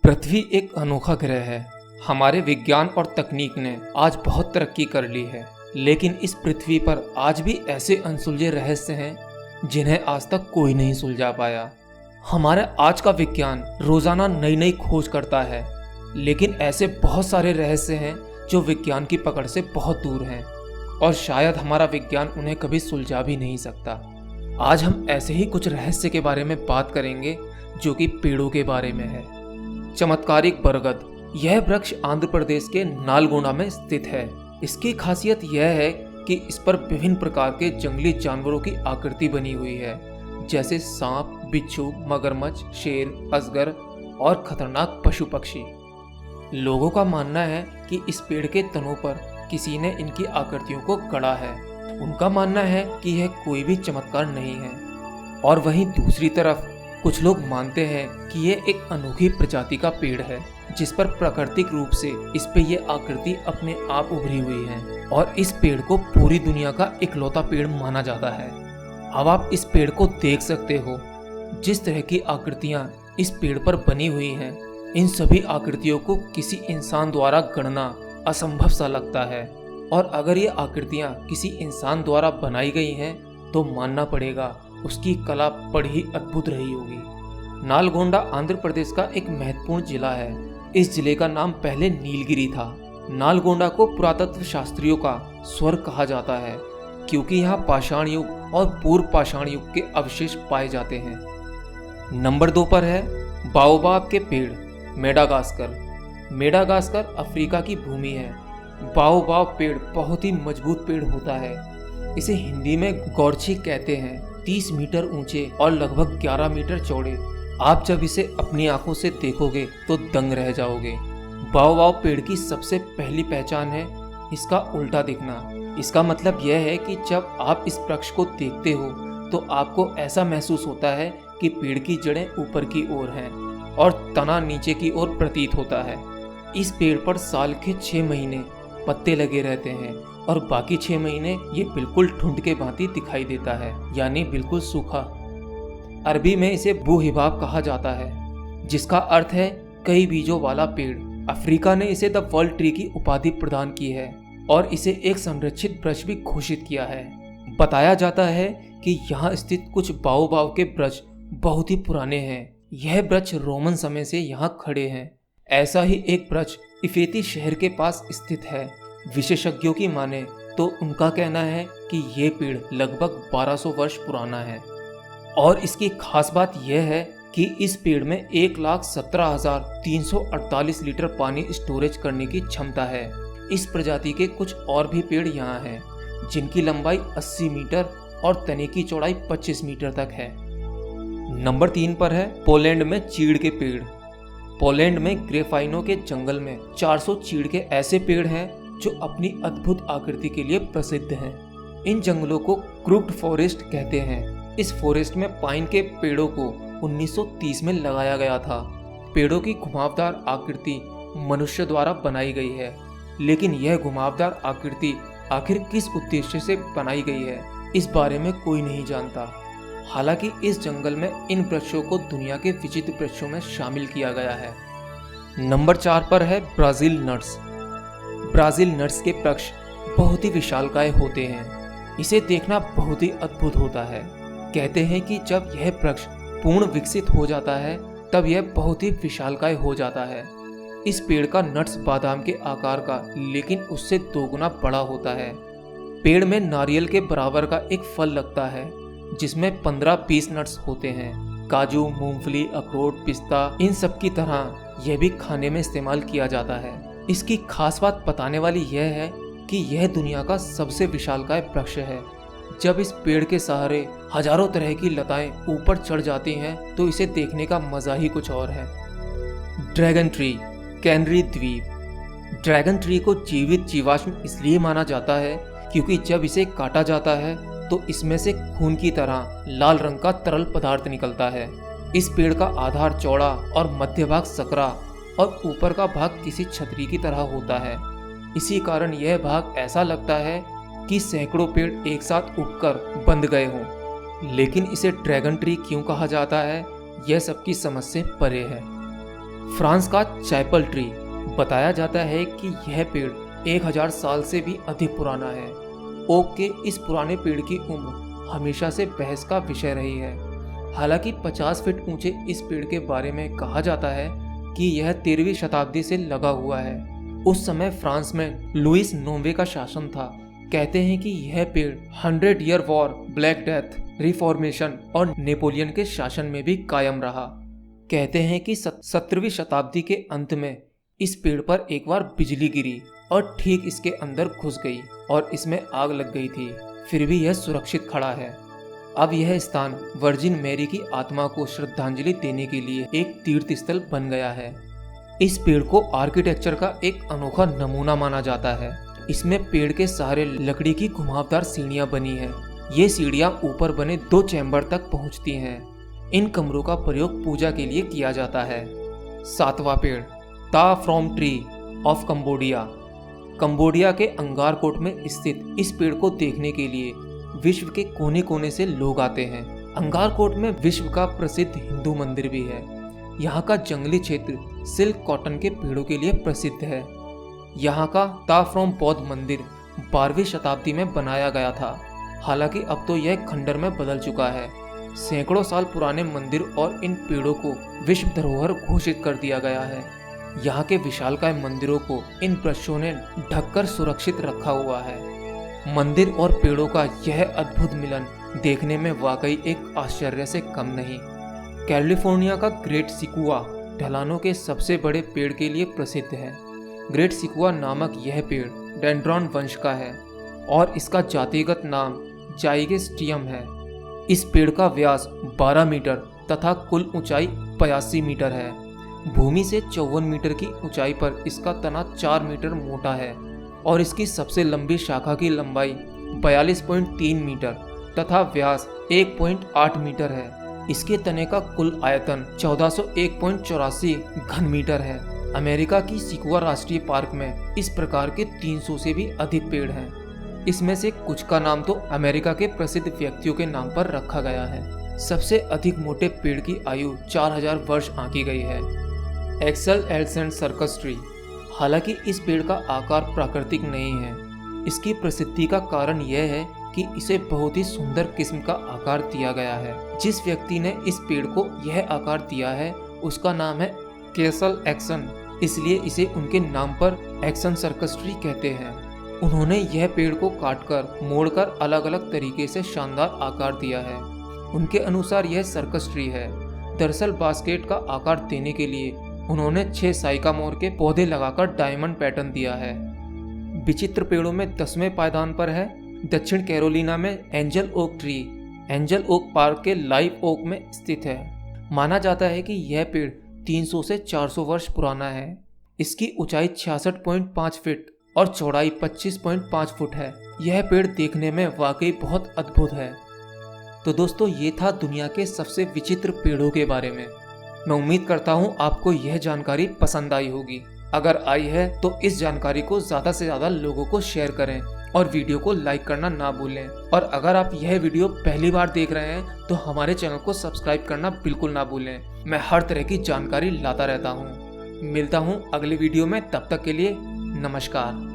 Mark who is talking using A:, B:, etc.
A: पृथ्वी एक अनोखा ग्रह है। हमारे विज्ञान और तकनीक ने आज बहुत तरक्की कर ली है, लेकिन इस पृथ्वी पर आज भी ऐसे अनसुलझे रहस्य हैं जिन्हें आज तक कोई नहीं सुलझा पाया। हमारे आज का विज्ञान रोजाना नई नई खोज करता है, लेकिन ऐसे बहुत सारे रहस्य हैं जो विज्ञान की पकड़ से बहुत दूर हैं और शायद हमारा विज्ञान उन्हें कभी सुलझा भी नहीं सकता। आज हम ऐसे ही कुछ रहस्य के बारे में बात करेंगे जो कि पेड़ों के बारे में है। चमत्कारिक बरगद, यह वृक्ष आंध्र प्रदेश के नालगोंडा में स्थित है। इसकी खासियत यह है कि इस पर विभिन्न प्रकार के जंगली जानवरों की आकृति बनी हुई है, जैसे सांप, बिच्छू, मगरमच्छ, शेर, अजगर और खतरनाक पशु पक्षी। लोगों का मानना है कि इस पेड़ के तनों पर किसी ने इनकी आकृतियों को गढ़ा है। उनका मानना है कि यह कोई भी चमत्कार नहीं है। और वहीं दूसरी तरफ कुछ लोग मानते हैं कि यह एक अनोखी प्रजाति का पेड़ है, जिस पर प्राकृतिक रूप से इस पे यह आकृति अपने आप उभरी हुई है और इस पेड़ को पूरी दुनिया का इकलौता पेड़ माना जाता है। अब आप इस पेड़ को देख सकते हो। जिस तरह की आकृतियां इस पेड़ पर बनी हुई हैं, इन सभी आकृतियों को किसी इंसान द्वारा गढ़ना असंभव सा लगता है। और अगर ये आकृतियां किसी इंसान द्वारा बनाई गई हैं तो मानना पड़ेगा उसकी कला बड़ी ही अद्भुत रही होगी। नालगोंडा आंध्र प्रदेश का एक महत्वपूर्ण जिला है। इस जिले का नाम पहले नीलगिरी था। नालगोंडा को पुरातत्व शास्त्रियों का स्वर्ग कहा जाता है, क्योंकि यहाँ पाषाण युग और पूर्व पाषाण युग के अवशेष पाए जाते हैं। नंबर 2 पर है बाओबाब के पेड़, मेडागास्कर। मेडागास्कर अफ्रीका की भूमि है। बाओबाब पेड़ बहुत ही मजबूत पेड़ होता है। इसे हिंदी में गौरछी कहते हैं। 30 मीटर ऊंचे और लगभग 11 मीटर चौड़े। आप जब इसे अपनी आंखों से देखोगे तो दंग रह जाओगे। बाओबाब पेड़ की सबसे पहली पहचान है इसका उल्टा दिखना। इसका मतलब यह है कि जब आप इस वृक्ष को देखते हो तो आपको ऐसा महसूस होता है कि पेड़ की जड़ें ऊपर की ओर हैं और तना नीचे की ओर प्रतीत होता है। इस पेड़ पर साल के 6 महीने पत्ते लगे रहते हैं और बाकी 6 महीने ये बिल्कुल ठुंड के भांति दिखाई देता है, यानी बिल्कुल सूखा। अरबी में इसे बूहिबाब कहा जाता है, जिसका अर्थ है कई बीजों वाला पेड़। अफ्रीका ने इसे द वर्ल्ड ट्री की उपाधि प्रदान की है और इसे एक संरक्षित वृक्ष भी घोषित किया है। बताया जाता है कि यहाँ स्थित कुछ बाओबाब के वृक्ष बहुत ही पुराने हैं। यह वृक्ष रोमन समय से यहाँ खड़े हैं। ऐसा ही एक वृक्ष इफेती शहर के पास स्थित है। विशेषज्ञों की माने तो उनका कहना है कि ये पेड़ लगभग 1200 वर्ष पुराना है। और इसकी खास बात यह है कि इस पेड़ में 1,17,348 लीटर पानी स्टोरेज करने की क्षमता है। इस प्रजाति के कुछ और भी पेड़ यहाँ हैं, जिनकी लंबाई 80 मीटर और तने की चौड़ाई 25 मीटर तक है। नंबर 3 पर है पोलैंड में चीड़ के पेड़। पोलैंड में ग्रेफाइनो के जंगल में 400 चीड़ के ऐसे पेड़ हैं जो अपनी अद्भुत आकृति के लिए प्रसिद्ध हैं। इन जंगलों को क्रूप्ड फॉरेस्ट कहते हैं। इस फॉरेस्ट में पाइन के पेड़ों को 1930 में लगाया गया था। पेड़ों की घुमावदार आकृति मनुष्य द्वारा बनाई गई है, लेकिन यह घुमावदार आकृति आखिर किस उद्देश्य से बनाई गई है, इस बारे में कोई नहीं जानता। हालांकि इस जंगल में इन वृक्षों को दुनिया के विचित्र वृक्षों में शामिल किया गया है। नंबर 4 पर है ब्राजील नट्स। ब्राजील नट्स के वृक्ष बहुत ही विशालकाय होते हैं। इसे देखना बहुत ही अद्भुत होता है। कहते हैं कि जब यह वृक्ष पूर्ण विकसित हो जाता है तब यह बहुत ही विशालकाय हो जाता है। इस पेड़ का नट्स बादाम के आकार का, लेकिन उससे 2 गुना बड़ा होता है। पेड़ में नारियल के बराबर का एक फल लगता है, जिसमें 15-20 नट्स होते हैं। काजू, मूंगफली, अखरोट, पिस्ता, इन सब की तरह यह भी खाने में इस्तेमाल किया जाता है। इसकी खास बात बताने वाली यह है कि यह दुनिया का सबसे विशालकाय वृक्ष है। जब इस पेड़ के सहारे हजारों तरह की लताएं ऊपर चढ़ जाती हैं तो इसे देखने का मजा ही कुछ और है। ड्रैगन ट्री, कैनरी द्वीप। ड्रैगन ट्री को जीवित जीवाश्म इसलिए माना जाता है क्योंकि जब इसे काटा जाता है तो इसमें से खून की तरह लाल रंग का तरल पदार्थ निकलता है। इस पेड़ का आधार चौड़ा और मध्य भाग सकरा और ऊपर का भाग किसी छतरी की तरह होता है। इसी कारण यह भाग ऐसा लगता है कि सैकड़ों पेड़ एक साथ उगकर बंध गए हों। लेकिन इसे ड्रैगन ट्री क्यों कहा जाता है, यह सबकी समझ से परे है। फ्रांस का चैपल ट्री बताया जाता है कि यह पेड़ 1000 साल से भी अधिक पुराना है। ओक के इस पुराने पेड़ की उम्र हमेशा से बहस का विषय रही है। हालांकि 50 फीट ऊंचे इस पेड़ के बारे में कहा जाता है कि यह 13वीं शताब्दी से लगा हुआ है। उस समय फ्रांस में लुइस नौवें का शासन था। कहते हैं कि यह पेड़ 100 year war, black death, reformation और नेपोलियन के शासन में भी कायम रहा। कहते हैं कि 17वीं शताब्दी के अंत में इस पेड़ पर एक बार बिजली गिरी और ठीक इसके अंदर घुस गई और इसमें आग लग गई थी, फिर भी यह सुरक्षित खड़ा है। अब यह स्थान वर्जिन मैरी की आत्मा को श्रद्धांजलि देने के लिए एक तीर्थ स्थल बन गया है। इस पेड़ को आर्किटेक्चर का एक अनोखा नमूना माना जाता है। इसमें पेड़ के सहारे लकड़ी की घुमावदार सीढ़ियां बनी हैं। ये सीढ़ियां ऊपर बने 2 चैम्बर तक पहुंचती हैं। इन कमरों का प्रयोग पूजा के लिए किया जाता है। 7वां पेड़, ता from tree of Cambodia. Cambodia के अंगारकोट में स्थित इस पेड़ को देखने के लिए विश्व के कोने कोने से लोग आते हैं। अंगारकोट में विश्व का प्रसिद्ध हिंदू मंदिर भी है। यहाँ का जंगली क्षेत्र सिल्क कॉटन के पेड़ों के लिए प्रसिद्ध है। यहाँ का ता फ्रॉम बौद्ध मंदिर 12वीं शताब्दी में बनाया गया था। हालांकि अब तो यह खंडर में बदल चुका है। सैकड़ों साल पुराने मंदिर और इन पेड़ों को विश्व धरोहर घोषित कर दिया गया है। यहाँ के विशालकाय मंदिरों को इन वृक्षों ने ढककर सुरक्षित रखा हुआ है। मंदिर और पेड़ों का यह अद्भुत मिलन देखने में वाकई एक आश्चर्य से कम नहीं। कैलिफोर्निया का ग्रेट सिकुआ ढलानों के सबसे बड़े पेड़ के लिए प्रसिद्ध है। ग्रेट सिकुआ नामक यह पेड़ डेंड्रॉन वंश का है और इसका जातिगत नाम जाइगेस्टियम है। इस पेड़ का व्यास 12 मीटर तथा कुल ऊंचाई 85 मीटर है। भूमि से 54 मीटर की ऊंचाई पर इसका तना 4 मीटर मोटा है और इसकी सबसे लंबी शाखा की लंबाई 42.3 मीटर तथा व्यास 1.8 मीटर है। इसके तने का कुल आयतन 1401.84 घन मीटर है। अमेरिका की सिकुआ राष्ट्रीय पार्क में इस प्रकार के 300 से भी अधिक पेड़ हैं। इसमें से कुछ का नाम तो अमेरिका के प्रसिद्ध व्यक्तियों के नाम पर रखा गया है। सबसे अधिक मोटे पेड़ की आयु 4000 वर्ष आंकी गई है। एक्सेल एल्सेंट सर्कस ट्री। हालांकि इस पेड़ का आकार प्राकृतिक नहीं है। इसकी प्रसिद्धि का कारण यह है कि इसे बहुत ही सुंदर किस्म का आकार दिया गया है। जिस व्यक्ति ने इस पेड़ को यह आकार दिया है उसका नाम है केसल एक्सन, इसलिए इसे उनके नाम पर एक्सन सर्कस ट्री कहते हैं। उन्होंने यह पेड़ को काटकर मोड़कर अलग अलग तरीके से शानदार आकार दिया है। उनके अनुसार यह सर्कस ट्री है। दरअसल बास्केट का आकार देने के लिए उन्होंने 6 साइकामोर के पौधे लगाकर डायमंड पैटर्न दिया है। विचित्र पेड़ों में 10वें पायदान पर है दक्षिण कैरोलिना में Angel Oak tree. Angel Oak Park के लाइव ओक में स्थित है। माना जाता है कि यह पेड़ 300 से 400 वर्ष पुराना है। इसकी ऊंचाई 66.5 फीट और चौड़ाई 25.5 फुट है। यह पेड़ देखने में वाकई बहुत अद्भुत है। तो दोस्तों, ये था दुनिया के सबसे विचित्र पेड़ों के बारे में। मैं उम्मीद करता हूँ आपको यह जानकारी पसंद आई होगी। अगर आई है तो इस जानकारी को ज़्यादा से ज़्यादा लोगों को शेयर करें और वीडियो को लाइक करना ना भूलें। और अगर आप यह वीडियो पहली बार देख रहे हैं तो हमारे चैनल को सब्सक्राइब करना बिल्कुल ना भूलें। मैं हर तरह की जानकारी लाता रहता हूँ। मिलता हूँ अगले वीडियो में, तब तक के लिए नमस्कार।